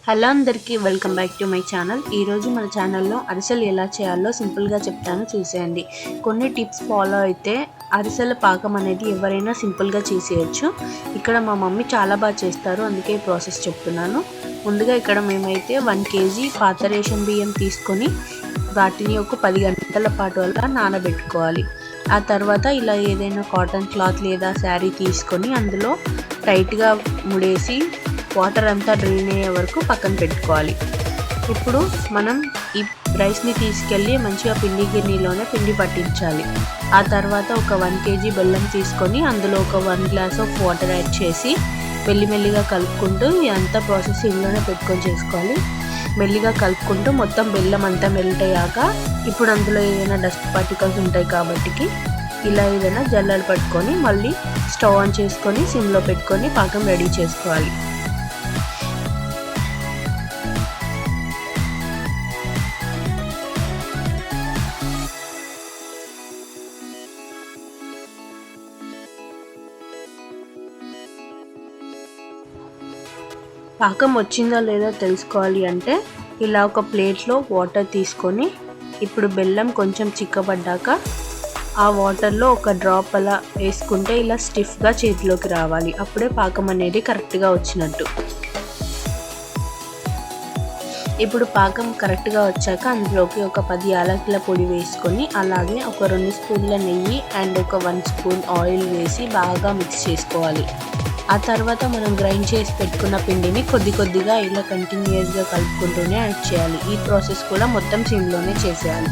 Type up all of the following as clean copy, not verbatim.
Hello అందరికీ welcome back to my channel. ఈరోజు మన ఛానల్లో అరిసెలు ఎలా చేయాలో సింపుల్గా చెప్తాను, చూసేయండి. కొన్ని టిప్స్ ఫాలో అయితే అరిసెల పాకం అనేది ఎవరైనా సింపుల్గా చేసేయచ్చు. ఇక్కడ మా మమ్మీ చాలా బాగా చేస్తారు, అందుకే ఈ ప్రాసెస్ చెప్తున్నాను. ముందుగా ఇక్కడ మేమైతే 1 kg పాత రేషన్ బియ్యం తీసుకొని వాటిని ఒక 10 గంటల పాటు అలా నానబెట్టుకోవాలి. ఆ తర్వాత ఇలా ఏదైనా కాటన్ క్లాత్ లేదా శారీ తీసుకొని అందులో టైట్గా ముడేసి వాటర్ అంతా డ్రైన్ అయ్యే వరకు పక్కన పెట్టుకోవాలి. ఇప్పుడు మనం ఈ రైస్ని తీసుకెళ్ళి మంచిగా పిండి గిన్నెలోనే పిండి పట్టించాలి. ఆ తర్వాత ఒక 1 kg బెల్లం తీసుకొని అందులో ఒక 1 glass ఆఫ్ వాటర్ యాడ్ చేసి మెల్లిమెల్లిగా కలుపుకుంటూ ఇదంతా ప్రాసెస్ ఇంట్లోనే పెట్టుకొని చేసుకోవాలి. మెల్లిగా కలుపుకుంటూ మొత్తం బెల్లం అంతా మెల్ట్ అయ్యాక ఇప్పుడు అందులో ఏదైనా డస్ట్ పార్టికల్స్ ఉంటాయి కాబట్టి ఇలా ఏదైనా జల్లెడ పట్టుకొని మళ్ళీ స్టవ్ ఆన్ చేసుకొని సిమ్లో పెట్టుకొని పాకం రెడీ చేసుకోవాలి. పాకం వచ్చిందో లేదో తెలుసుకోవాలి అంటే ఇలా ఒక ప్లేట్లో వాటర్ తీసుకొని ఇప్పుడు బెల్లం కొంచెం చిక్కబడ్డాక ఆ వాటర్లో ఒక డ్రాప్ అలా వేసుకుంటే ఇలా స్టిఫ్గా చేతిలోకి రావాలి. అప్పుడే పాకం అనేది కరెక్ట్గా వచ్చినట్టు. ఇప్పుడు పాకం కరెక్ట్గా వచ్చాక అందులోకి ఒక 10 యాలకుల పొడి వేసుకొని అలాగే ఒక 2 స్పూన్ల నెయ్యి అండ్ ఒక 1 స్పూన్ ఆయిల్ వేసి బాగా మిక్స్ చేసుకోవాలి. ఆ తర్వాత మనం గ్రైండ్ చేసి పెట్టుకున్న పిండిని కొద్దిగా ఇలా కంటిన్యూస్గా కలుపుకుంటూనే యాడ్ చేయాలి. ఈ ప్రాసెస్ కూడా మొత్తం సిమ్లోనే చేసేయాలి.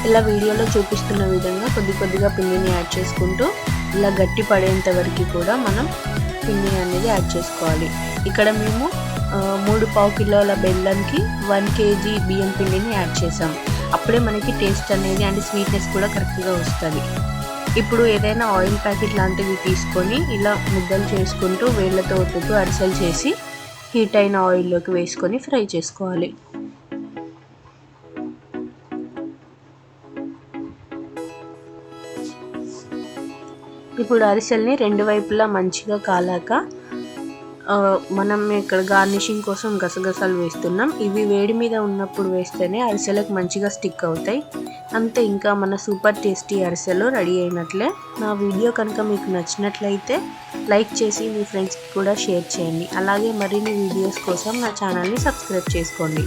ఇలా వీడియోలో చూపిస్తున్న విధంగా కొద్దిగా పిండిని యాడ్ చేసుకుంటూ ఇలా గట్టి పడేంత వరకు కూడా మనం పిండిని అనేది యాడ్ చేసుకోవాలి. ఇక్కడ మేము 3 కిలోల బెల్లంకి 1 kg బియ్యం పిండిని యాడ్ చేసాం. అప్పుడే మనకి టేస్ట్ అనేది అండ్ స్వీట్నెస్ కూడా కరెక్ట్గా వస్తుంది. ఇప్పుడు ఏదైనా ఆయిల్ ప్యాకెట్ లాంటివి తీసుకొని ఇలా ముద్దలు చేసుకుంటూ వేళ్ళతో ఒత్తుతూ అరిసెలు చేసి హీట్ అయిన ఆయిల్లోకి వేసుకొని ఫ్రై చేసుకోవాలి. ఇప్పుడు అరిసెల్ని 2 వైపులా మంచిగా కాలాక మనం ఇక్కడ గార్నిషింగ్ కోసం గసగసాలు వేస్తున్నాం. ఇవి వేడి మీద ఉన్నప్పుడు వేస్తేనే అరిసెలకు మంచిగా స్టిక్ అవుతాయి. అంతే, ఇంకా మన సూపర్ టేస్టీ అరిసెలు రెడీ అయినట్లే. నా వీడియో కనుక మీకు నచ్చినట్లయితే లైక్ చేసి మీ ఫ్రెండ్స్కి కూడా షేర్ చేయండి. అలాగే మరిన్ని వీడియోస్ కోసం నా ఛానల్ని సబ్స్క్రైబ్ చేసుకోండి.